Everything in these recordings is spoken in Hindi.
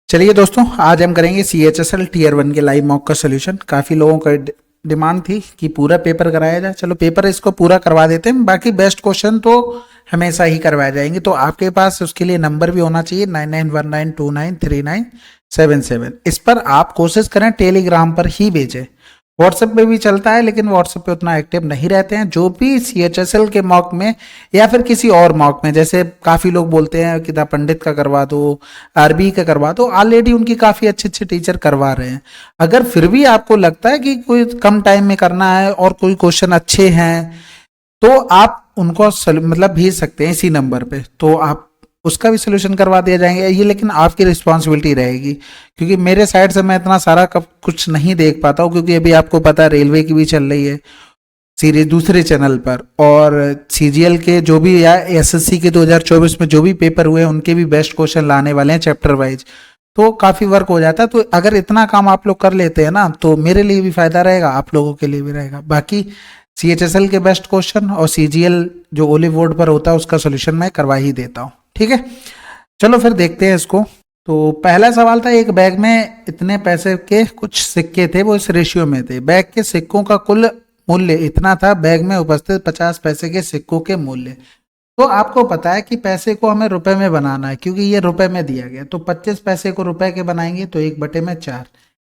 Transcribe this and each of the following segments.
चलिए दोस्तों, आज हम करेंगे CHSL टीयर 1 के लाइव मॉक का सोल्यूशन। काफ़ी लोगों का डिमांड थी कि पूरा पेपर कराया जाए। चलो पेपर इसको पूरा करवा देते हैं, बाकी बेस्ट क्वेश्चन तो हमेशा ही करवाए जाएंगे। तो आपके पास उसके लिए नंबर भी होना चाहिए 9919293977। इस पर आप कोशिश करें टेलीग्राम पर ही भेजें। व्हाट्सएप पे भी चलता है, लेकिन व्हाट्सएप पे उतना एक्टिव नहीं रहते हैं। जो भी CHSL के मॉक में या फिर किसी और मॉक में, जैसे काफ़ी लोग बोलते हैं कि दा पंडित का करवा दो, आरबी का करवा दो, ऑलरेडी उनकी काफ़ी अच्छे अच्छे टीचर करवा रहे हैं। अगर फिर भी आपको लगता है कि कोई कम टाइम में करना है और कोई क्वेश्चन अच्छे हैं, तो आप उनको मतलब भेज सकते हैं इसी नंबर पे, तो आप उसका भी सोल्यूशन करवा दिया जाएंगे। ये लेकिन आपकी रिस्पॉन्सिबिलिटी रहेगी, क्योंकि मेरे साइड से मैं इतना सारा कुछ नहीं देख पाता हूँ, क्योंकि अभी आपको पता है रेलवे की भी चल रही है सीरीज दूसरे चैनल पर, और CGL के जो भी या SSC के 2024 में जो भी पेपर हुए उनके भी बेस्ट क्वेश्चन लाने वाले हैं चैप्टर वाइज। तो काफ़ी वर्क हो जाता है। तो अगर इतना काम आप लोग कर लेते हैं ना, तो मेरे लिए भी फायदा रहेगा, आप लोगों के लिए भी रहेगा। बाकी CHSL के बेस्ट क्वेश्चन और CGL जो ओलिव बोर्ड पर होता है उसका सोल्यूशन मैं करवा ही देता हूँ। ठीक है, चलो फिर देखते हैं इसको। तो पहला सवाल था, एक बैग में इतने पैसे के कुछ सिक्के थे, वो इस रेशियो में थे। बैग के सिक्कों का कुल मूल्य इतना था, बैग में उपस्थित 50 पैसे के सिक्कों के मूल्य। तो आपको पता है कि पैसे को हमें रुपए में बनाना है, क्योंकि ये रुपए में दिया गया। तो 25 पैसे को रुपए के बनाएंगे तो 1/4,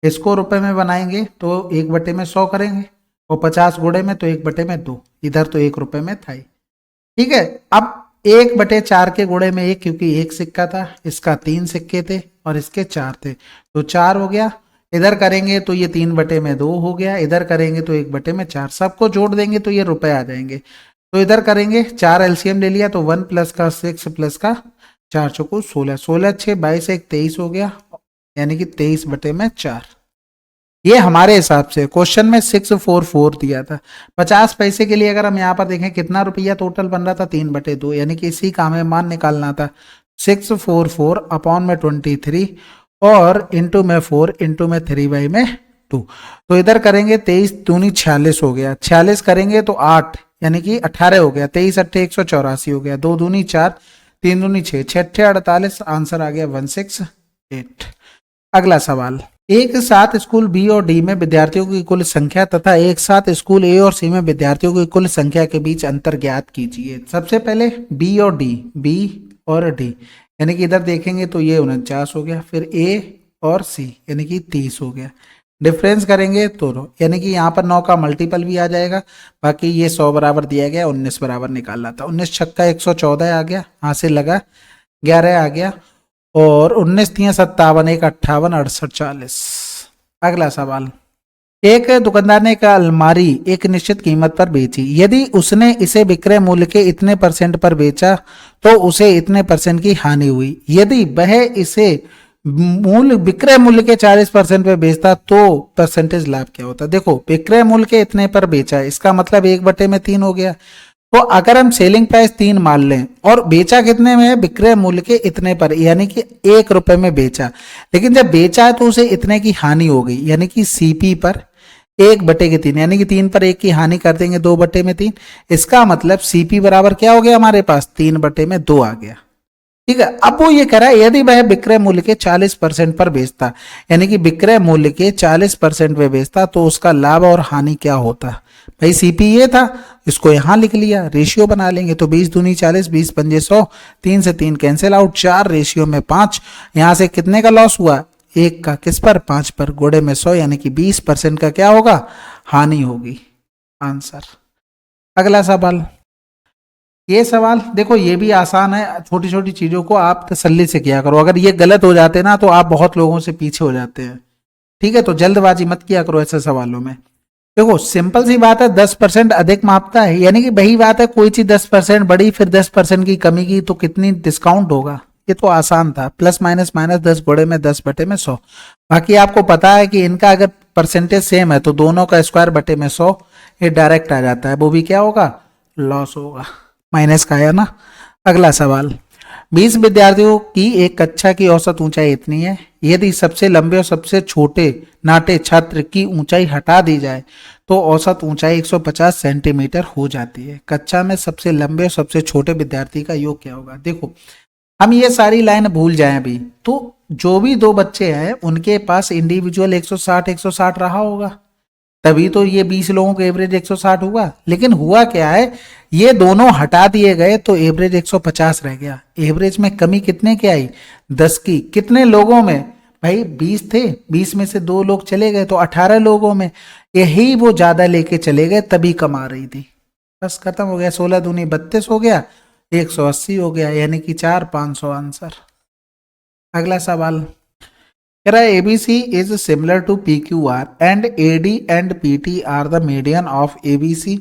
इसको रुपए में बनाएंगे तो 1/100 करेंगे, और 50 गुणे में तो 1/2। इधर तो 1 रुपए में था ही। ठीक है, अब 1/4 के गुणे में 1, क्योंकि एक सिक्का था, इसका 3 सिक्के थे और इसके 4 थे, तो 4 हो गया। इधर करेंगे तो ये 3/2 हो गया, इधर करेंगे तो 1/4, सबको जोड़ देंगे तो ये रुपए आ जाएंगे। तो इधर करेंगे 4 LCM ले लिया, तो 1 प्लस का 6 प्लस का 4 चौको 16, 16 6 22 1 23 हो गया, यानी कि 23/4। ये हमारे हिसाब से क्वेश्चन में 644 दिया था। 50 पैसे के लिए अगर हम यहाँ पर देखें कितना रुपया टोटल बन रहा था, 3/2, यानी कि इसी का हमें मान निकालना था। 644 अपॉन में 23 और इंटू में 4 इंटू में 3/2। तो इधर करेंगे 23 दूनी 46 हो गया, 46 करेंगे तो 8 यानी कि 18 हो गया, 23 8 184 हो गया, 2 दूनी 4 3 दूनी 6 6 48, आंसर आ गया 168। अगला सवाल, एक साथ स्कूल बी और डी में विद्यार्थियों की कुल संख्या तथा एक साथ स्कूल ए और सी में विद्यार्थियों की कुल संख्या के बीच अंतर ज्ञात कीजिए। सबसे पहले बी और डी, बी और डी, यानी कि इधर देखेंगे तो ये 49 हो गया, फिर ए और सी यानी कि 30 हो गया। डिफरेंस करेंगे तो यानी कि यहाँ पर 9 का मल्टीपल भी आ जाएगा। बाकी ये 100 बराबर दिया गया, 19 बराबर निकालना था। 19 छक्का 114 आ गया, यहाँ से लगा 11 आ गया, और 19 3 57 1 58 68 40। अगला सवाल, एक दुकानदार ने एक अलमारी एक निश्चित कीमत पर बेची। यदि उसने इसे विक्रय मूल्य के इतने % पर बेचा तो उसे इतने % की हानि हुई। यदि वह इसे विक्रय मूल्य के 40% पे बेचता तो परसेंटेज लाभ क्या होता। देखो, विक्रय मूल्य के इतने पर बेचा, इसका मतलब 1/3 हो गया। तो अगर हम सेलिंग प्राइस 3 मान लें और बेचा कितने में है, विक्रय मूल्य के इतने पर, यानी कि 1 रुपए में बेचा, लेकिन जब बेचा है तो उसे इतने की हानि हो गई, यानी कि CP पर 1/3, यानी कि 3 पर 1 की हानि कर देंगे 2/3। इसका मतलब CP बराबर क्या हो गया हमारे पास, 3/2 आ गया। ठीक है, अब वो ये कह रहा है यदि वह विक्रय मूल्य के 40% पर बेचता, यानी कि विक्रय मूल्य के 40% पे बेचता तो उसका लाभ और हानि क्या होता। भाई CP ये था, इसको यहां लिख लिया, रेशियो बना लेंगे तो 20 दूनी 40 20 पंजे 100, 3 से 3 कैंसिल आउट, 4 रेशियो में 5। यहां से कितने का लॉस हुआ, 1 का, किस पर, 5 पर, गोड़े में 100, यानी कि 20% का क्या होगा, हानि होगी। आंसर। अगला सवाल, ये सवाल देखो ये भी आसान है, छोटी छोटी चीजों को आप तसल्ली से किया करो। अगर ये गलत हो जाते ना तो आप बहुत लोगों से पीछे हो जाते हैं। ठीक है, तो जल्दबाजी मत किया करो ऐसे सवालों में। देखो सिंपल सी बात है, 10% अधिक मापता है, यानी कि वही बात है, कोई चीज 10% बढ़ी फिर 10% की कमी की तो कितनी डिस्काउंट होगा। ये तो आसान था, प्लस माइनस माइनस 10 गुणे में 10/100। बाकी आपको पता है कि इनका अगर परसेंटेज सेम है तो दोनों का स्क्वायर बटे में 100, ये डायरेक्ट आ जाता है, वो भी क्या होगा, लॉस होगा, माइनस का है ना। अगला सवाल, 20 विद्यार्थियों की एक कक्षा की औसत ऊंचाई इतनी है। यदि सबसे लंबे और सबसे छोटे नाटे छात्र की ऊंचाई हटा दी जाए तो औसत ऊंचाई 150 सेंटीमीटर हो जाती है। कक्षा में सबसे लंबे और सबसे छोटे विद्यार्थी का योग क्या होगा। देखो हम ये सारी लाइन भूल जाएं अभी, तो जो भी दो बच्चे हैं उनके पास इंडिविजुअल 160 रहा होगा, तभी तो ये 20 लोगों का एवरेज 160 हुआ। लेकिन हुआ क्या है, ये दोनों हटा दिए गए तो एवरेज 150 रह गया। एवरेज में कमी कितने की आई, 10 की। कितने लोगों में, भाई 20 थे, 20 में से दो लोग चले गए तो 18 लोगों में, यही वो ज्यादा लेके चले गए तभी कम आ रही थी। बस खत्म हो गया, 16 दूनी 32 हो गया, 180 हो गया, यानी कि 4 500 आंसर। अगला सवाल कह रहा है ABC is similar to P Q R and AD and PT are the median of ABC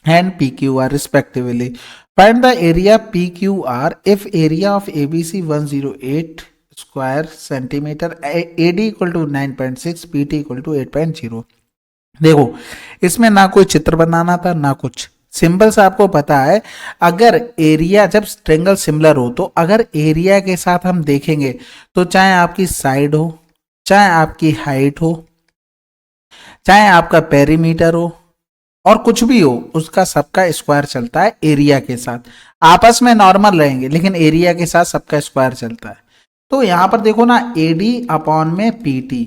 and P Q R respectively. Find the area P Q R if area of ABC 108 square centimetre, AD equal to 9.6, PT equal to 8.0। देखो इसमें ना कोई चित्र बनाना था ना कुछ, सिंबल से आपको पता है। अगर एरिया, जब ट्रेंगल सिमिलर हो तो अगर एरिया के साथ हम देखेंगे तो चाहे आपकी साइड हो, चाहे आपकी हाइट हो, चाहे आपका पेरीमीटर हो और कुछ भी हो, उसका सबका स्क्वायर चलता है एरिया के साथ। आपस में नॉर्मल रहेंगे लेकिन एरिया के साथ सबका स्क्वायर चलता है। तो यहां पर देखो ना, एडी अपॉन में पीटी,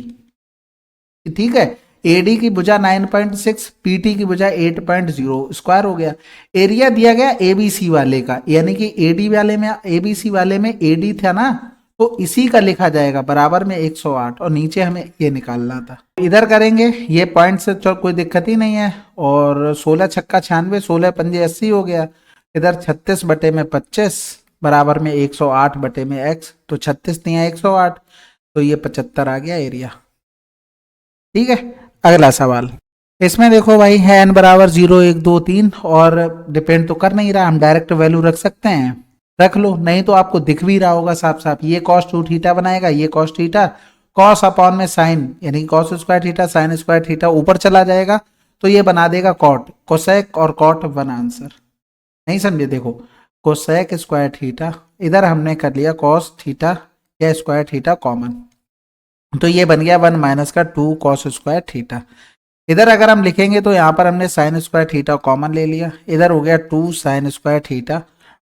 ठीक है, एडी की भुजा 9.6, पीटी की भुजा 8.0, स्क्वायर हो गया। एरिया दिया गया एबीसी वाले का, यानी कि एडी वाले में, एबीसी वाले में एडी था ना, तो इसी का लिखा जाएगा बराबर में 108, और नीचे हमें ये निकालना था। इधर करेंगे, ये पॉइंट से कोई दिक्कत ही नहीं है। और 16 छक्का 96, 16 पंजे 80 हो गया। इधर 36 बटे में 25 बराबर में 108 बटे में x, तो 36 नहीं है 108, तो ये 75 आ गया एरिया। ठीक है, अगला सवाल। इसमें देखो भाई है n बराबर 0 1 2 3, और डिपेंड तो कर नहीं रहा, हम डायरेक्ट वैल्यू रख सकते हैं, रख लो, नहीं तो आपको दिख भी रहा होगा साफ साफ। ये cos 2 थीटा बनाएगा, ये cos थीटा, cos अपॉन में साइन, यानी cos square theta sine square theta ऊपर चला जाएगा तो ये बना देगा cot, कोसेक और cot 1 आंसर। नहीं समझे, देखो कोसेक स्क्वायर थीटा, इधर हमने कर लिया cos थीटा या स्क्वायर थीटा कॉमन, तो ये बन गया 1 माइनस का 2 cos स्क्वायर थीटा। इधर अगर हम लिखेंगे तो यहाँ पर हमने साइन स्क्वायर थीटा कॉमन ले लिया, इधर हो गया 2 साइन स्क्वायर थीटा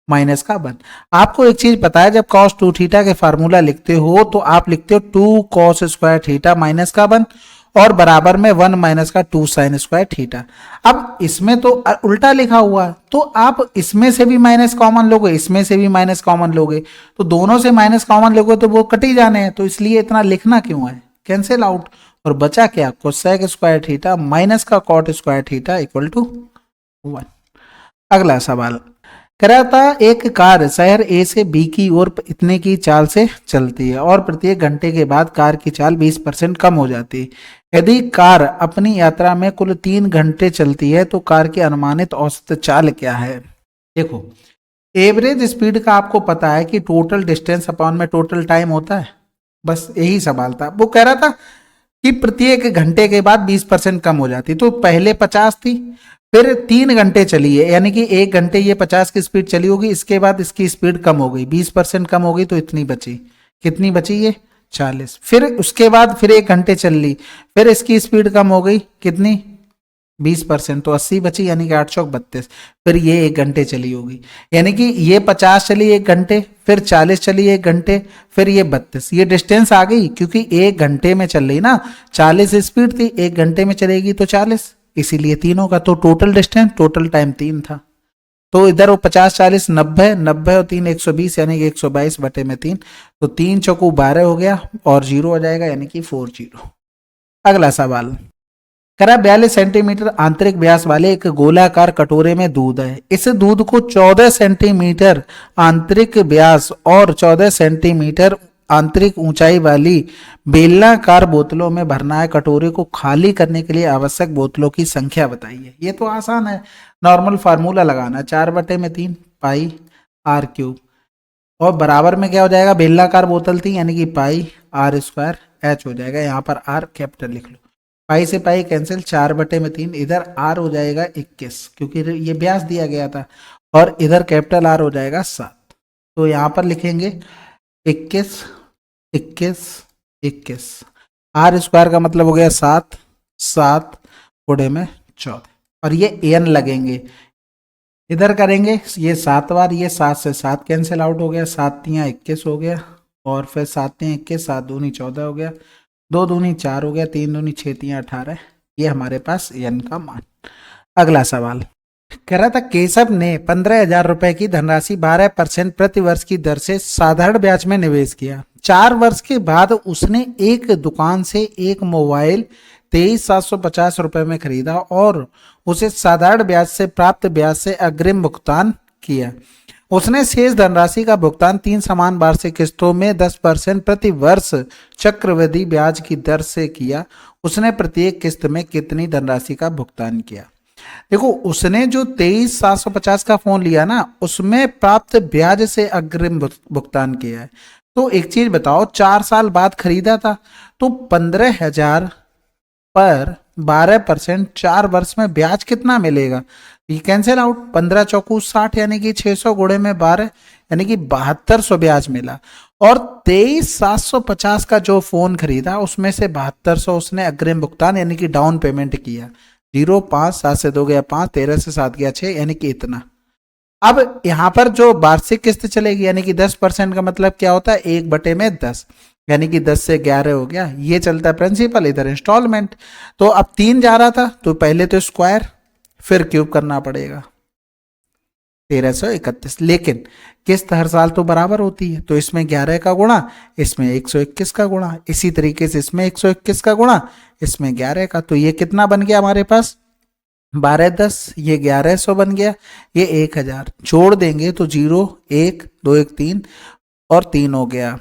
माइनस का 1। आपको एक चीज पता है, जब cos 2 थीटा के फार्मूला लिखते हो तो आप लिखते हो 2 cos स्क्वायर थीटा माइनस का 1 और बराबर में 1 माइनस का 2 साइन स्क्वायर थीटा। अब इसमें तो उल्टा लिखा हुआ, तो आप इसमें से भी माइनस कॉमन लोगे, इसमें से भी माइनस कॉमन लोगे, तो दोनों से माइनस कॉमन लोगे तो वो कट ही जाने हैं, तो इसलिए इतना लिखना क्यों है, कैंसिल आउट। और बचा क्या, कोसेक स्क्वायर थीटा माइनस का cot square theta equal to 1। अगला सवाल कह रहा था एक कार शहर ए से बी की ओर इतने की चाल से चलती है और प्रत्येक घंटे के बाद कार की चाल 20% कम हो जाती है। यदि कार अपनी यात्रा में कुल 3 घंटे चलती है तो कार की अनुमानित औसत चाल क्या है। देखो एवरेज स्पीड का आपको पता है कि टोटल डिस्टेंस अपॉन में टोटल टाइम होता है, बस यही सवाल था। वो कह रहा था कि प्रत्येक घंटे के बाद 20% कम हो जाती, तो पहले 50 थी, फिर 3 घंटे चली है, यानी कि 1 घंटे ये 50 की स्पीड चली होगी, इसके बाद इसकी स्पीड कम हो गई, 20% कम हो गई, तो इतनी बची, कितनी बची ये 40। फिर उसके बाद फिर 1 घंटे चल ली, फिर इसकी स्पीड कम हो गई, कितनी 20%, तो 80 बची, यानी कि 8 चौक 32। फिर ये 1 घंटे चली होगी, यानी कि ये 50 चली 1 घंटे, फिर 40 चली 1 घंटे, फिर ये 32। ये डिस्टेंस आ गई क्योंकि 1 घंटे में चल रही ना, 40 स्पीड थी, 1 घंटे में चलेगी तो 40, इसीलिए तीनों का तो टोटल डिस्टेंस, टोटल टाइम 3 था। तो इधर वो 50 40 90 90 और 3 120, यानी कि 122 बटे में 3, तो 3 चौकू 12 हो गया और 0 हो जाएगा, यानी कि 40। अगला सवाल करा 42 सेंटीमीटर आंतरिक व्यास वाले एक गोलाकार कटोरे में दूध है। इस दूध को 14 सेंटीमीटर आंतरिक व्यास और 14 सेंटीमीटर आंतरिक ऊंचाई वाली बेलनाकार बोतलों में भरना है। कटोरे को खाली करने के लिए आवश्यक बोतलों की संख्या बताइए। ये तो आसान है, नॉर्मल फार्मूला लगाना, 4 बटे में 3 पाई आर क्यूब, और बराबर में क्या हो जाएगा, बेलनाकार बोतल थी यानी कि पाई आर स्क्वायर एच हो जाएगा, यहाँ पर आर कैपिटल लिख लो, पाई से पाई कैंसिल, 4 बटे में 3, इधर आर हो जाएगा 21 क्योंकि ये व्यास दिया गया था, और इधर कैपिटल आर हो जाएगा 7। तो यहाँ पर लिखेंगे 21 21 21, आर स्क्वायर का मतलब हो गया 7, 7 गुणे में 14, और ये एन लगेंगे, इधर करेंगे ये 7 बार, ये 7 से 7 कैंसिल आउट हो गया, 7 तियां 21 हो गया, और फिर 7×21, 7×2 14 हो गया, 2×2 4 हो गया, 3×2 6, 3×18, ये हमारे पास n का मान। अगला सवाल कह रहा था केशव ने 15,000 रुपए की धनराशि 12% प्रति वर्ष की दर से साधारण ब्याज में निवेश किया। 4 वर्ष के बाद उसने एक दुकान से एक मोबाइल 23,750 रुपए में खरीदा और उसे साधारण ब्याज से प्राप्त ब्याज से अग्रिम भुगतान किया। उसने शेष धनराशि का भुगतान 3 समान वार्षिक किस्तों में 10% प्रति वर्ष चक्रवृद्धि ब्याज की दर से किया। उसने प्रत्येक किस्त में कितनी धनराशि का भुगतान किया? देखो, उसने जो 23,750 का फोन लिया ना, उसमें प्राप्त ब्याज से अग्रिम भुगतान किया है। तो एक चीज बताओ, 4 साल बाद खरीदा था तो 15,000 पर 12%, 4 वर्ष में ब्याज कितना मिलेगा? ये कैंसिल आउट, 15 चौकू 60 यानी कि 600 गुणे में 12 यानी कि 7200 ब्याज मिला। और 23,750 का जो फोन खरीदा उसमें से 7200 उसने अग्रिम भुगतान यानी कि डाउन पेमेंट किया। 0 5 7 से 2 गया 5, 13 से 7 गया 6 यानी कि इतना। अब यहां पर जो वार्षिक किस्त चलेगी यानी कि 10% का मतलब क्या होता है? 1/10 यानी कि 10 से 11 हो गया। ये चलता है प्रिंसिपल, इधर इंस्टॉलमेंट। तो अब 3 जा रहा था तो पहले तो स्क्वायर फिर क्यूब करना पड़ेगा, 1331। लेकिन किस्त हर साल तो बराबर होती है, तो इसमें 11 का गुणा, इसमें 121 का गुणा, इसी तरीके से इसमें 121 का गुणा, इसमें 11 का। तो ये कितना बन गया हमारे पास? 12 10, ये 1100 बन गया, ये 1000 जोड़ देंगे तो 0 1 2 1 3 और 3 हो गया।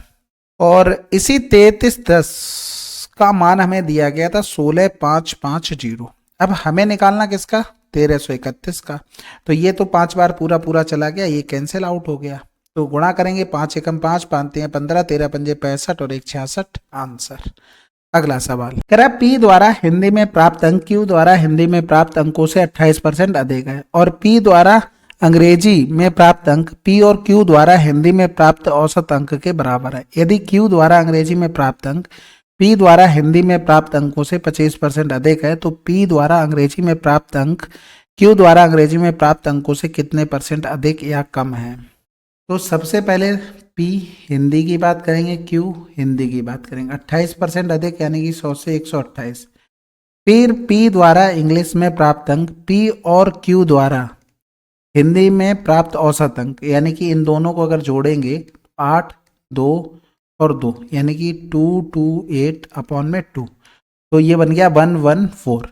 और इसी 3310 का मान हमें दिया गया था 16,550। अब हमें निकालना किसका? 1331 का। तो ये तो 5 बार पूरा पूरा चला गया, ये कैंसिल आउट हो गया। तो गुणा करेंगे, 5 एकम 5, 5 3 15, 13 पंजे 65 और 1 66 आंसर। अगला सवाल कह रहा है P द्वारा हिंदी में प्राप्त अंक Q द्वारा हिंदी में प्राप्त अंकों से 28% अधिक है और P द्वारा अंग्रेजी में प्राप्त अंक P और Q द्वारा हिंदी में प्राप्त औसत अंक के बराबर है। यदि Q द्वारा अंग्रेजी में प्राप्त अंक P द्वारा हिंदी में प्राप्त अंकों से 25% अधिक है तो P द्वारा अंग्रेजी में प्राप्त अंक Q द्वारा अंग्रेजी में प्राप्त अंकों से कितने % अधिक या कम है? तो सबसे पहले P हिंदी की बात करेंगे, Q हिंदी की बात करेंगे। 28% अधिक यानी कि 100 से 128। फिर P द्वारा इंग्लिश में प्राप्त अंक P और Q द्वारा हिंदी में प्राप्त औसत अंक यानी कि इन दोनों को अगर जोड़ेंगे 8 2 और 2 यानी कि 228 अपॉन में 2, तो ये बन गया 114।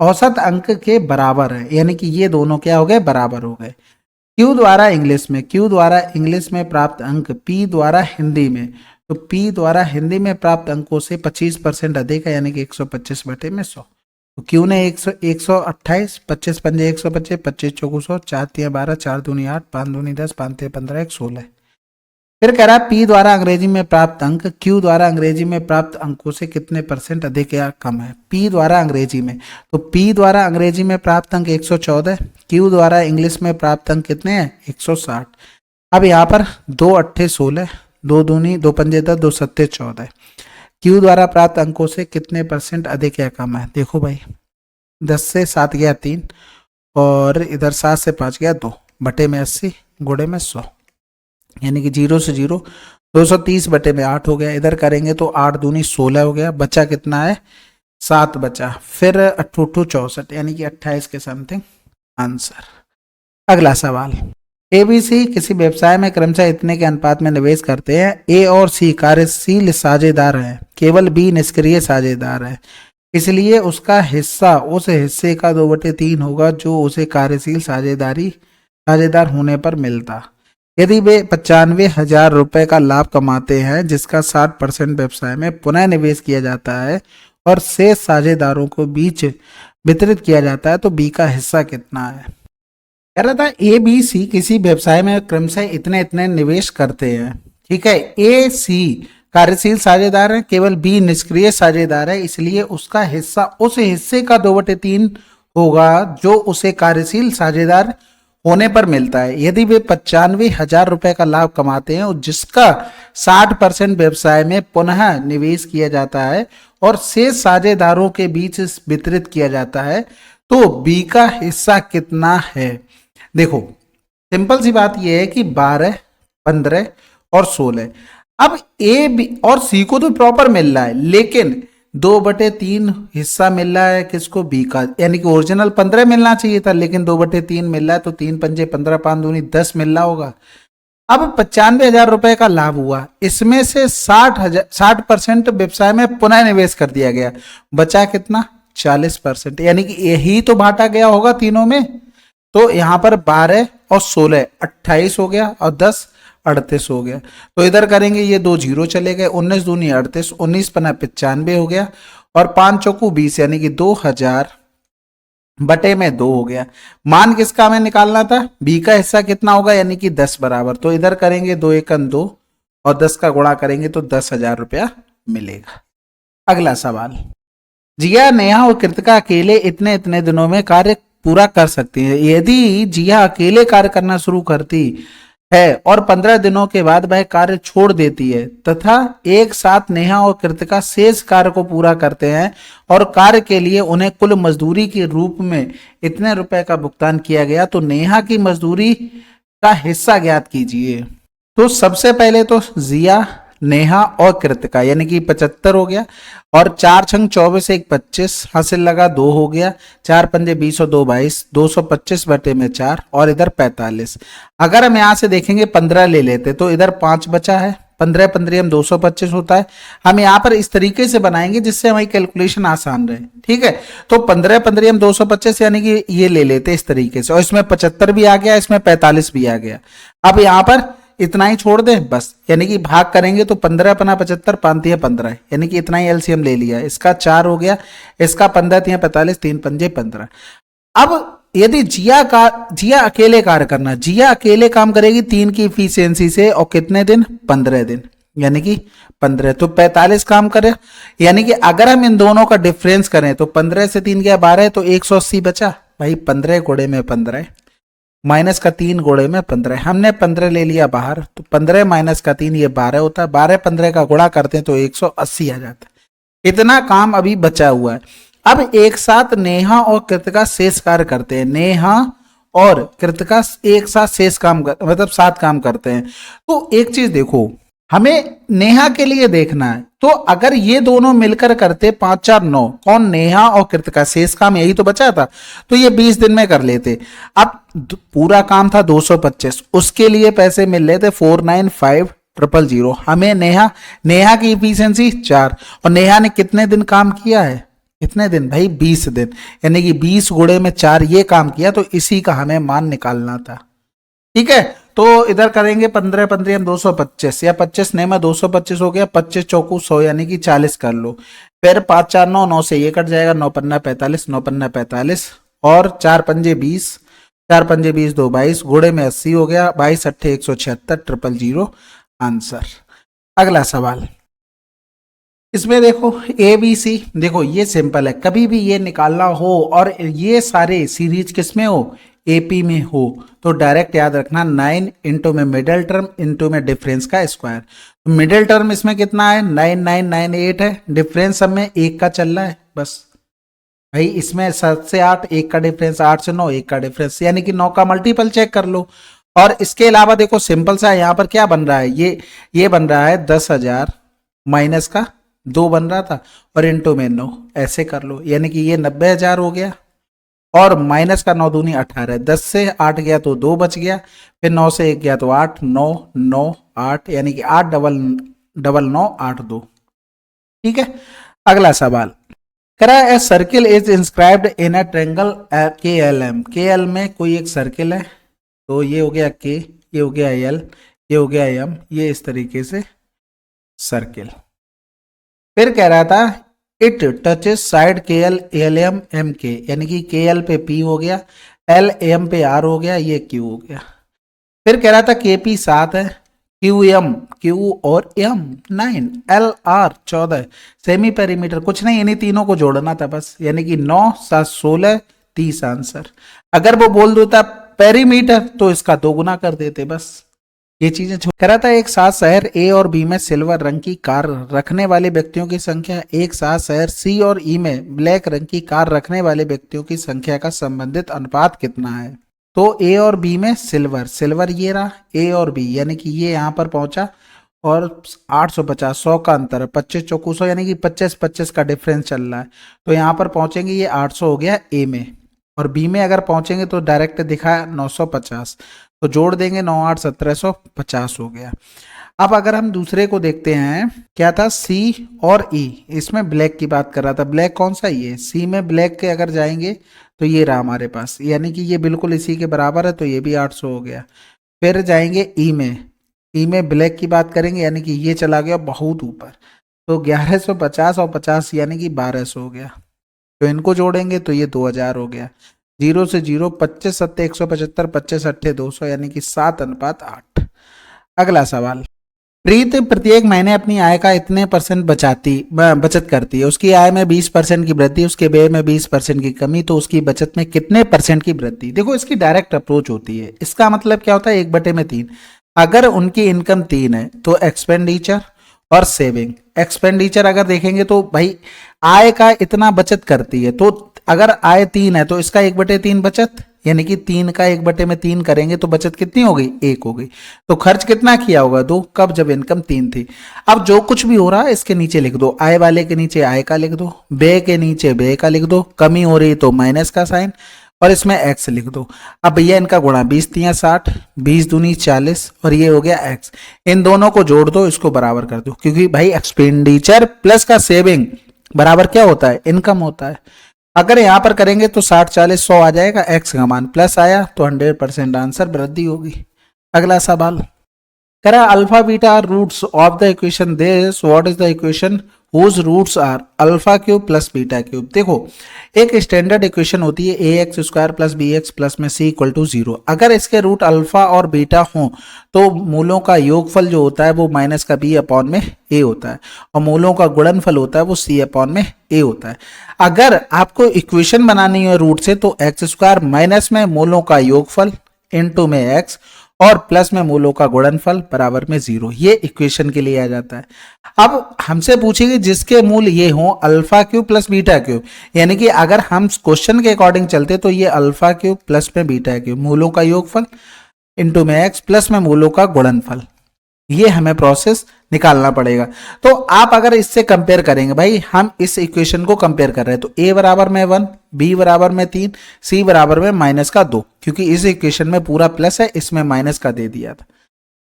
औसत अंक के बराबर है यानी कि ये दोनों क्या हो गए? बराबर हो गए। Q द्वारा इंग्लिश में प्राप्त अंक P द्वारा हिंदी में, तो P द्वारा हिंदी में प्राप्त अंकों से 25% अधिक है यानी कि 125/100। तो Q ने 128, 25 पंजे 125, 25 चौको 100, 4 3 12, 4 दूनी 8, 5 दूनी 10, 5 3 15, 1 16। फिर कह रहा है P द्वारा अंग्रेजी में प्राप्त अंक Q द्वारा अंग्रेजी में प्राप्त अंकों से कितने % अधिक या कम है? P द्वारा अंग्रेजी में, तो P द्वारा अंग्रेजी में प्राप्त अंक 114, Q द्वारा इंग्लिश में प्राप्त अंक कितने हैं? 160। अब यहाँ पर 2 8 16, 2 दूनी 2 पंजे 10, 2 7 14। Q द्वारा प्राप्त अंकों से कितने % अधिक या कम है? देखो भाई, 10 से 7 गया 3 और इधर 7 से 5 गया 2, बटे में 80 गुणे में 100 यानी कि 0 से 0 230/8 हो गया। इधर करेंगे तो 8 दूनी 16 हो गया, बचा कितना है? 7 बचा। फिर 8 64 यानी कि 28 के समथिंग आंसर। अगला सवाल, ABC किसी व्यवसाय में क्रमशः इतने के अनुपात में निवेश करते हैं। A और C कार्यशील साझेदार हैं, केवल B निष्क्रिय साझेदार है, इसलिए उसका हिस्सा उस हिस्से का 2/3 होगा जो उसे कार्यशील साझेदार होने पर मिलता। यदि वे 95,000 रुपए का लाभ कमाते हैं जिसका 60% व्यवसाय में पुनः निवेश किया जाता है और शेष साझेदारों को बीच वितरित किया जाता है तो बी का हिस्सा कितना है? कह रहा था ABC किसी व्यवसाय में क्रमशः इतने इतने निवेश करते हैं, ठीक है। AC कार्यशील साझेदार है, केवल B निष्क्रिय साझेदार है, इसलिए उसका हिस्सा उस हिस्से का 2/3 होगा जो उसे कार्यशील साझेदार होने पर मिलता है। यदि वे 95,000 रुपए का लाभ कमाते हैं और जिसका 60% व्यवसाय में पुनः निवेश किया जाता है और शेष साझेदारों के बीच वितरित किया जाता है तो बी का हिस्सा कितना है? देखो, सिंपल सी बात यह है कि 12 15 और 16, अब ए बी और सी को तो प्रॉपर मिल रहा है, लेकिन 2/3 हिस्सा मिल रहा है किसको, बी का, यानी कि ओरिजिनल 15 मिलना चाहिए था, लेकिन 2/3 मिल रहा है, तो 3×5 = 15, 5×2 = 10 मिल रहा होगा। अब 95,000 रुपए का लाभ हुआ, इसमें से 60% व्यवसाय में पुनः निवेश कर दिया गया, बचा कितना, 40%, यानी कि यही तो बांटा गया होगा तीनों में। तो यहां पर 12 और 16 28 हो गया, और 10 38 हो गया। तो इधर करेंगे, ये 2 जीरो चले गए, 19×2 = 38, 19×5 = 95 हो गया, और 5×4 = 20, यानी कि 2000/2 हो गया। मान किसका हमें निकालना था, बी का हिस्सा कितना होगा, यानी कि 10 बराबर। तो इधर करेंगे 2 × 2 और 10 का गुणा करेंगे तो 10,000 रुपया मिलेगा। अगला सवाल, जिया, नेहा और कृतिका अकेले इतने इतने दिनों में कार्य पूरा कर सकती है। यदि जिया अकेले कार्य करना शुरू करती है और 15 दिनों के बाद वह कार्य छोड़ देती है तथा एक साथ नेहा और कृतिका शेष कार्य को पूरा करते हैं और कार्य के लिए उन्हें कुल मजदूरी के रूप में इतने रुपए का भुगतान किया गया, तो नेहा की मजदूरी का हिस्सा ज्ञात कीजिए। तो सबसे पहले तो जिया, नेहा और कृतिका, यानी कि 75 हो गया, और 4×6 = 24, 1 25 हासिल लगा, 2 हो गया, 4×5 = 20 और 2 22, 225/4, और इधर 45। अगर हम यहां से देखेंगे 15 ले लेते तो इधर 5 बचा है, 15×15 = 225 होता है। हम यहाँ पर इस तरीके से बनाएंगे जिससे हमारी कैलकुलेशन आसान रहे, ठीक है। तो 15×15 = 225, यानी कि ये ले लेते इस तरीके से, और इसमें 75 भी आ गया, इसमें 45 भी आ गया। अब यहाँ पर इतना ही छोड़ दें बस, यानी कि भाग करेंगे तो 15×75, 5×3 = 15, यानी कि इतना ही एलसीएम ले लिया, इसका 4 हो गया, इसका 15×3 = 45, 3×5 = 15। अब यदि जिया अकेले कार्य करना, जिया अकेले काम करेगी 3 की इफिशियंसी से, और कितने दिन, 15 दिन, यानी कि 15, तो 45 काम करे, यानी कि अगर हम इन दोनों का डिफरेंस करें तो 15 से 3 गया 12, तो 180 बचा भाई। 15 गुणे में 15 माइनस का 3 गुणे में 15, हमने 15 ले लिया बाहर, तो 15 माइनस का 3 ये 12 होता है, 12×15 का गुणा करते हैं तो 180 आ जाता है। इतना काम अभी बचा हुआ है। अब एक साथ नेहा और कृतिका शेष कार्य करते हैं, नेहा और कृतिका एक साथ शेष काम मतलब 7 काम करते हैं। तो एक चीज देखो, हमें नेहा के लिए देखना है, तो अगर ये दोनों मिलकर करते 5×4=9, कौन, नेहा और कृतिका, शेष काम यही तो बचा था, तो ये 20 दिन में कर लेते। अब पूरा काम था 225, उसके लिए पैसे मिल रहे थे 495,000। हमें नेहा की इफिशियंसी 4, और नेहा ने कितने दिन काम किया है, कितने दिन भाई, 20 दिन, यानी कि 20 गुणे में 4 ये काम किया, तो इसी का हमें मान निकालना था, ठीक है। तो इधर करेंगे 15×15 = 225, या 25 नहीं में 225 हो गया, 25×4 = 100, यानी कि 40 कर लो। फिर 5×4 = 9, 9 से ये कट जाएगा, 9×5 = 45, 9×5 = 45, और 4×5 = 20, 4×5 = 20, 2 22, गुणे में 80 हो गया, 22×8 = 176, 000 आंसर। अगला सवाल, इसमें देखो ए बी सी, देखो ये सिंपल है, कभी भी ये निकालना हो और ये सारे सीरीज किसमें हो, एपी में हो, तो डायरेक्ट याद रखना 9 इंटू में मिडिल टर्म इंटू में डिफरेंस का स्क्वायर। तो मिडिल टर्म इसमें कितना है, 9998 है, डिफरेंस सब में 1 का चल रहा है बस भाई। इसमें 7 से 8 1 का डिफरेंस, 8 से 9 1 का डिफरेंस, यानी कि 9 का मल्टीपल चेक कर लो। और इसके अलावा देखो सिंपल सा यहाँ पर क्या बन रहा है, ये बन रहा है 10,000 माइनस का 2 बन रहा था, और इंटू में 9, ऐसे कर लो, यानी कि ये 90,000 हो गया, और माइनस का 9 दूनी 18, 10 से 8 गया तो 2 बच गया, फिर 9 से 1 गया तो 8, 9 9 8, यानी कि 8 डबल 9 8 2, ठीक है। अगला सवाल, करा a circle is inscribed in a triangle के एल एम, के एल में कोई एक सर्किल है, तो ये हो गया के, ये हो गया एल, ये हो गया एम, ये इस तरीके से सर्किल। फिर कह रहा था इट टचेस साइड के एल एल एम एम के, यानी कि के एल पे पी हो गया, एल एम पे आर हो गया, ये क्यू हो गया। फिर कह रहा था के पी 7 है, क्यू और M 9, L R 14, semi perimeter कुछ नहीं, इन्हीं तीनों को जोड़ना था बस, यानी कि 9 7 16 30 आंसर। अगर वो बोल देता पेरीमीटर तो इसका 2 गुना कर देते बस, ये चीजें कह रहा था। एक साथ शहर ए और बी में सिल्वर रंग की कार रखने वाले व्यक्तियों की संख्या एक साथ शहर सी और ई में ब्लैक रंग की कार रखने वाले व्यक्तियों की संख्या का संबंधित अनुपात कितना है। तो ए और बी में सिल्वर ये रहा ए और बी, यानी कि ये यहाँ पर पहुंचा और 850, 100 का अंतर है, 25 चौकू 100 यानी कि 25-25 का डिफरेंस चल रहा है। तो यहाँ पर पहुंचेंगे, ये 800 हो गया ए में, और बी में अगर पहुंचेंगे तो डायरेक्ट दिखा 950, तो जोड़ देंगे 9 8 1750 हो गया। अब अगर हम दूसरे को देखते हैं, क्या था सी और ई, इसमें ब्लैक की बात कर रहा था, ब्लैक कौन सा, ये सी में ब्लैक के अगर जाएंगे तो ये रहा हमारे पास, यानी कि ये बिल्कुल इसी के बराबर है, तो ये भी 800 हो गया। फिर जाएंगे ई में, ई में ब्लैक की बात करेंगे यानी कि ये चला गया बहुत ऊपर, तो 1150 और 50 यानी कि 1200 हो गया। तो इनको जोड़ेंगे तो ये 2000 हो गया। जीरो से जीरो, 25 सत्ते 175, 25 अट्ठे 200 यानी कि 7:8। अगला सवाल, प्रीत प्रत्येक महीने अपनी आय का इतने परसेंट बचत करती है, उसकी आय में 20% की वृद्धि, उसके व्यय में 20% की कमी, तो उसकी बचत में कितने परसेंट की वृद्धि। देखो इसकी डायरेक्ट अप्रोच होती है, इसका मतलब क्या होता है, 1/3। अगर उनकी इनकम 3 है तो एक्सपेंडिचर और सेविंग, एक्सपेंडिचर अगर देखेंगे तो भाई आय का इतना बचत करती है, तो अगर आय 3 है तो इसका 1/3 बचत, यानी कि 3 का 1/3 करेंगे तो बचत कितनी हो गई, 1 हो गई। तो खर्च कितना किया होगा, 2, कब, जब इनकम 3 थी। अब जो कुछ भी हो रहा है इसके नीचे लिख दो, आय वाले के नीचे आय का लिख दो, व्यय के नीचे व्यय का लिख दो, कमी हो रही तो माइनस का साइन, और इसमें एक्स लिख दो। अब भैया इनका गुणा, 20 तियां 60, 20 दूनी 40, और ये हो गया एक्स। इन दोनों को जोड़ दो, इसको बराबर कर दो, क्योंकि भाई एक्सपेंडिचर प्लस का सेविंग बराबर क्या होता है, इनकम होता है। अगर यहां पर करेंगे तो 60 40 100 आ जाएगा, एक्स का मान प्लस आया तो 100% आंसर वृद्धि होगी। अगला सवाल, करा alpha beta roots of the equation this, what is the equation whose roots are alpha cube plus beta cube. देखो एक स्टैंडर्ड इक्वेशन होती है a x square plus b x plus में सी इक्वल टू 0। अगर इसके रूट अल्फा और बीटा हो तो मूलों का योगफल जो होता है वो माइनस का बी अपॉन में ए होता है, और मूलों का गुणनफल होता है वो सी अपॉन में ए होता है। अगर आपको इक्वेशन बनानी है रूट से तो एक्स स्क्वायर माइनस में मूलों का योगफल इनटू में एक्स और प्लस में मूलों का गुणनफल बराबर में 0, ये इक्वेशन के लिए आ जाता है। अब हमसे पूछेगी जिसके मूल ये हो alpha cube plus beta cube, यानी कि अगर हम क्वेश्चन के अकॉर्डिंग चलते तो ये अल्फा क्यूब प्लस में बीटा क्यूब, मूलों का योगफल इनटू में एक्स प्लस में मूलों का गुणनफल, ये हमें प्रोसेस निकालना पड़ेगा। तो आप अगर इससे कंपेयर करेंगे, भाई हम इस इक्वेशन को कंपेयर कर रहे हैं, तो a बराबर में 1, b बराबर में 3, c बराबर में माइनस का 2, क्योंकि इस इक्वेशन में पूरा प्लस है, इसमें माइनस का दे दिया था।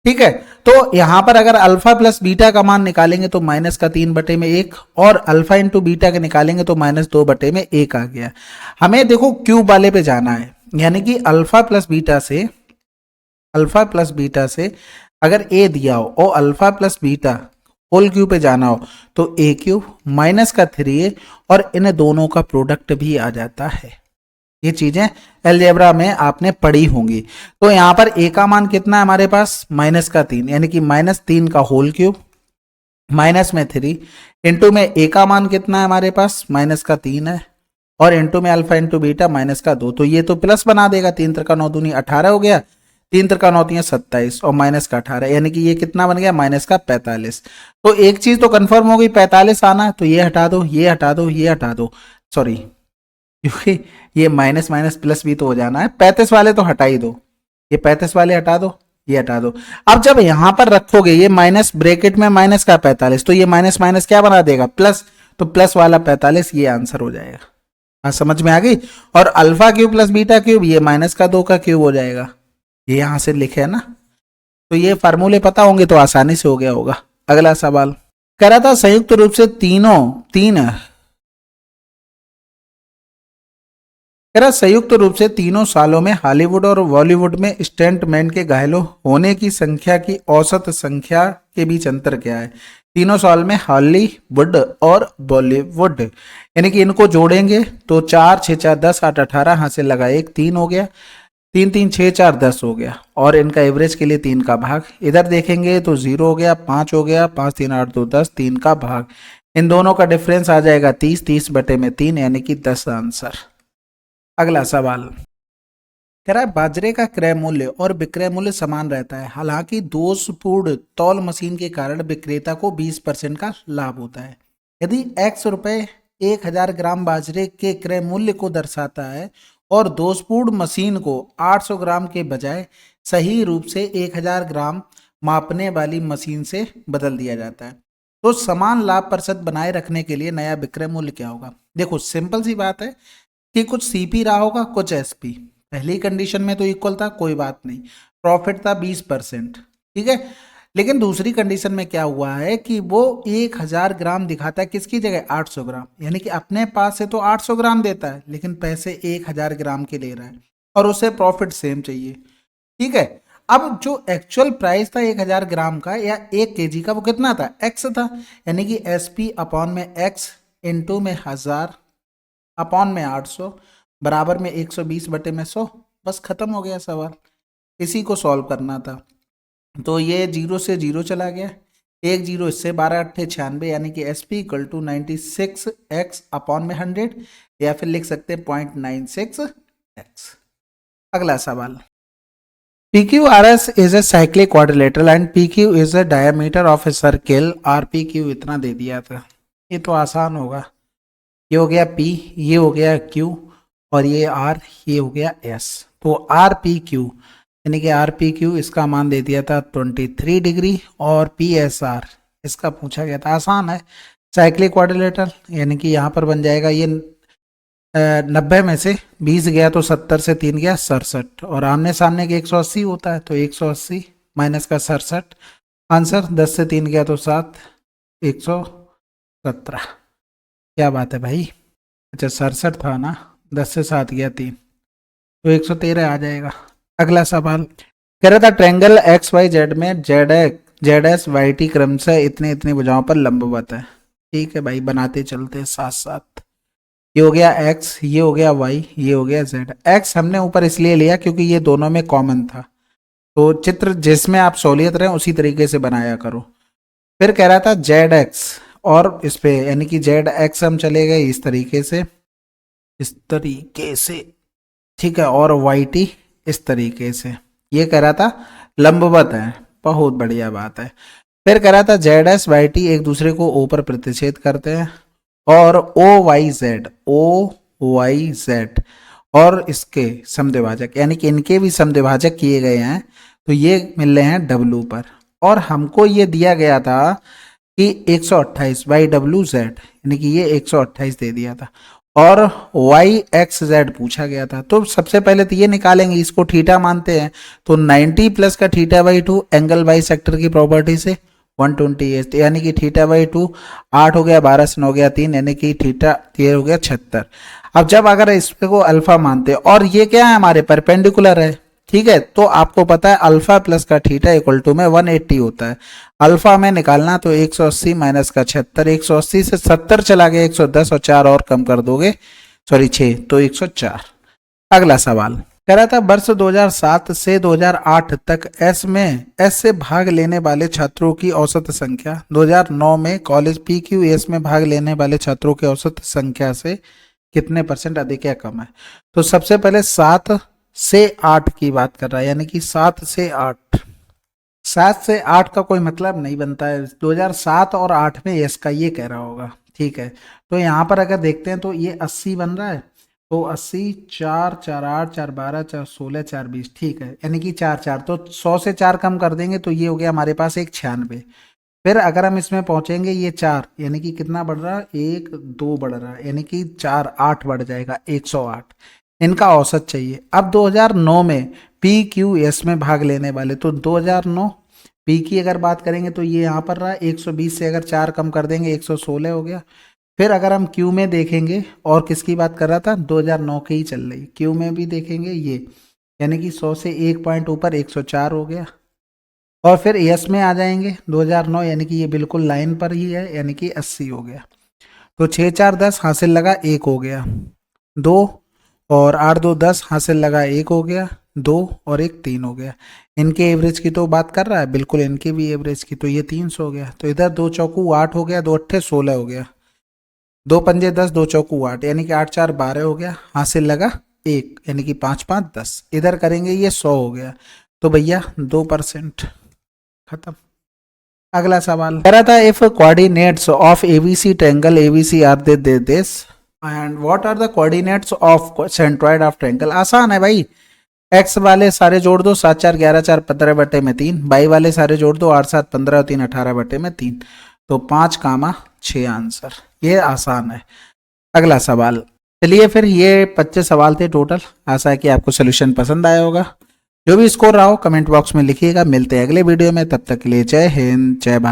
ठीक है, तो यहां पर अगर अल्फा प्लस बीटा का मान निकालेंगे तो माइनस का 3/1, और अल्फा इंटू बीटा के निकालेंगे तो -2/1 आ गया। हमें देखो क्यूब वाले पे जाना है, यानी कि अल्फा प्लस बीटा से अगर a दिया हो और alpha plus beta whole cube पे जाना हो तो a क्यूब माइनस का 3a, और इन दोनों का प्रोडक्ट भी आ जाता है। ये चीजें अलजेब्रा में आपने पढ़ी होंगी। तो यहां पर a का मान कितना है हमारे पास, माइनस का 3, यानी कि -3 का होल क्यूब माइनस में 3 इंटू में a का मान कितना है हमारे पास, -3 है, और इंटू में अल्फा इंटू बीटा -2, तो ये तो प्लस बना देगा, 3 3 9 दूनी 18 हो गया, 3 3 9 27 और -18, यानी कि ये कितना बन गया, -45। तो एक चीज तो कंफर्म हो गई, 45 आना, तो ये हटा दो, ये हटा दो, ये हटा दो, सॉरी क्योंकि ये माइनस माइनस प्लस भी तो हो जाना है, 35 वाले तो हटा ही दो, ये 35 वाले हटा दो, ये हटा दो। अब जब यहां पर रखोगे ये माइनस ब्रैकेट में माइनस का 45, तो ये माइनस माइनस क्या बना देगा, प्लस, तो प्लस वाला 45 ये आंसर हो जाएगा। हाँ समझ में आ गई। और alpha cube plus beta cube ये -2 का क्यूब हो जाएगा, ये यहां से लिखे है ना, तो ये फार्मूले पता होंगे तो आसानी से हो गया होगा। अगला सवाल, कह रहा था संयुक्त रूप से संयुक्त रूप से तीनों सालों में हॉलीवुड और बॉलीवुड में स्टंटमैन के घायलों होने की संख्या की औसत संख्या के बीच अंतर क्या है। तीनों साल में हॉलीवुड और बॉलीवुड, यानी कि इनको जोड़ेंगे तो 4 6 4 10 8 18, हाथ से लगा 1 3 हो गया, 3 3 6 4 10 हो गया, और इनका एवरेज के लिए 3 का भाग, इधर देखेंगे तो 0 हो गया, 5 हो गया, 5 3 8 2 10, 3 का भाग, इन दोनों का डिफरेंस आ जाएगा 30, 30/3 यानी कि 10 आंसर। अगला सवाल, कह रहा है बाजरे का क्रय मूल्य और विक्रय मूल्य समान रहता है, हालांकि दोषपूर्ण तौल मशीन के कारण विक्रेता को 20% का लाभ होता है। यदि x रुपए 1000 ग्राम बाजरे के क्रय मूल्य को दर्शाता है और दोषपूर्ण मशीन को 800 ग्राम के बजाय सही रूप से 1000 ग्राम मापने वाली मशीन से बदल दिया जाता है। तो समान लाभ प्रतिशत बनाए रखने के लिए नया विक्रय मूल्य क्या होगा? देखो सिंपल सी बात है कि कुछ सीपी रहा होगा, कुछ एसपी। पहली कंडीशन में तो इक्वल था, कोई बात नहीं, प्रॉफिट था 20%, ठीक है। लेकिन दूसरी कंडीशन में क्या हुआ है कि वो 1000 ग्राम दिखाता है, किसकी जगह 800 ग्राम, यानी कि अपने पास से तो 800 ग्राम देता है लेकिन पैसे 1000 ग्राम के ले रहा है और उसे प्रॉफिट सेम चाहिए, ठीक है। अब जो एक्चुअल प्राइस था 1000 ग्राम का या 1 kg का, वो कितना था? एक्स था, यानी कि एस पी अपॉन में एक्स इंटू में 1000 अपॉन में 800 बराबर में 120 बटे में 100। बस खत्म हो गया सवाल, इसी को सॉल्व करना था। तो ये 0 से 0 चला गया, 1 0 इससे 12 अट्ठे 96, यानी कि S P equal to 96 x upon में 100, या फिर लिख सकते 0.96 एक्स। अगला सवाल, PQRS is a cyclic quadrilateral and PQ is a diameter of a circle, RPQ इतना दे दिया था, ये तो आसान होगा। ये हो गया P, ये हो गया Q और ये R, ये हो गया S। तो RPQ यानी कि RPQ इसका मान दे दिया था 23 डिग्री और PSR इसका पूछा गया था। आसान है, साइक्लिक क्वाड्रिलेटरल यानी कि यहाँ पर बन जाएगा ये 90 में से 20 गया तो 70 से 3 गया 67 और आमने सामने के 180 होता है तो 180 माइनस का 67, आंसर 10 से 3 गया तो 7, 117। क्या बात है भाई, अच्छा 67 था ना, 10 से 7 गया 3 तो 113 आ जाएगा। अगला सवाल कह रहा था ट्रायंगल एक्स वाई जेड में जेड एस वाई टी क्रम से इतने इतनी भुजाओं पर लंबवत है। ठीक है भाई, बनाते चलते साथ साथ। ये हो गया x, ये हो गया y, ये हो गया z। x हमने ऊपर इसलिए लिया क्योंकि ये दोनों में कॉमन था, तो चित्र जिसमें आप सहूलियत रहे उसी तरीके से बनाया करो। फिर कह रहा था zx और इस पे यानी कि zx हम चले गए इस तरीके से, इस तरीके से, ठीक है, और yt इस तरीके से। ये कह रहा था लंबवत है, बहुत बढ़िया बात है। फिर कह रहा था zs yt एक दूसरे को o पर प्रतिच्छेद करते हैं और ओ वाई जेड और इसके समद्विभाजक यानी कि इनके भी समद्विभाजक किए गए हैं तो ये मिल रहे हैं डब्लू पर। और हमको ये दिया गया था कि 128 वाई डब्लू जेड यानी कि ये 128 दे दिया था और वाई एक्स जेड पूछा गया था। तो सबसे पहले तो ये निकालेंगे, इसको थीटा मानते हैं तो 90 प्लस का theta by 2 angle by sector की प्रॉपर्टी से 128 यानी कि थीटा बाई 2 8 हो गया, 12 से 9 हो गया 3 यानी कि थीटा ये हो गया 76। अब जब अगर इसको अल्फा मानते हैं और ये क्या है हमारे परपेंडिकुलर है, ठीक है, तो आपको पता है अल्फा प्लस का थीटा इक्वल टू में 180 होता है। अल्फा में निकालना तो 180 माइनस का 76, 180 से 70 चला गया 110 और 4 और कम कर दोगे, सॉरी 6 तो 104। अगला सवाल कह रहा था वर्ष 2007 से 2008 तक एस से भाग लेने वाले छात्रों की औसत संख्या 2009 में कॉलेज PQS में भाग लेने वाले छात्रों की औसत संख्या से कितने % अधिक या कम है। तो सबसे पहले 7 से 8 की बात कर रहा है, यानी कि 7 से 8, 7 से 8 का कोई मतलब नहीं बनता है, 2007 और 8 में एस का ये कह रहा होगा, ठीक है। तो यहाँ पर अगर देखते हैं तो ये 80 बन रहा है तो 80 4 4 8 4 12 4 16 4 20, ठीक है, यानी कि 4 4 तो 100 से 4 कम कर देंगे तो ये हो गया हमारे पास 96। फिर अगर हम इसमें पहुंचेंगे ये 4 यानी कि कितना बढ़ रहा है 1 2 बढ़ रहा है यानी कि 4 8 बढ़ जाएगा 108, इनका औसत चाहिए। अब 2009 में PQS में भाग लेने वाले तो 2009 P की अगर बात करेंगे तो ये यहाँ पर रहा 120 से अगर 4 कम कर देंगे 116 हो गया। फिर अगर हम क्यू में देखेंगे और किसकी बात कर रहा था 2009 की ही चल रही, क्यू में भी देखेंगे ये यानी कि 100 से 1 पॉइंट ऊपर 104 हो गया। और फिर यस में आ जाएंगे 2009 यानी कि ये बिल्कुल लाइन पर ही है यानी कि 80 हो गया। तो 6 4 10 हासिल लगा 1 हो गया 2 और 8 2 10 हासिल लगा 1 हो गया 2 और 1 3 हो गया। इनके एवरेज की तो बात कर रहा है, बिल्कुल इनके भी एवरेज की, तो ये 300 हो गया। तो इधर 2 चौकू 8 हो गया 2 अट्ठे 16 हो गया 2 पंजे 10 2 चौकू 8 यानी कि 8 4 12 हो गया, हासिल लगा 1 यानी कि 5 5 10। इधर करेंगे ये 100 हो गया तो भैया 2% खत्म। अगला सवाल कह रहा था if coordinates of ABC triangle ABC are this and what are the coordinates of centroid of triangle. आसान है भाई, एक्स वाले सारे जोड़ दो, 7 4 11 4 15 बटे में 3, वाई वाले सारे जोड़ दो, 8 7 15 और 3 18 बटे में 3, तो 5 कामा 6 आंसर। ये आसान है। अगला सवाल, चलिए फिर ये 25 सवाल थे टोटल। आशा है कि आपको सोल्यूशन पसंद आया होगा। जो भी स्कोर रहा हो कमेंट बॉक्स में लिखिएगा। मिलते हैं अगले वीडियो में, तब तक के लिए जय हिंद जय भारत।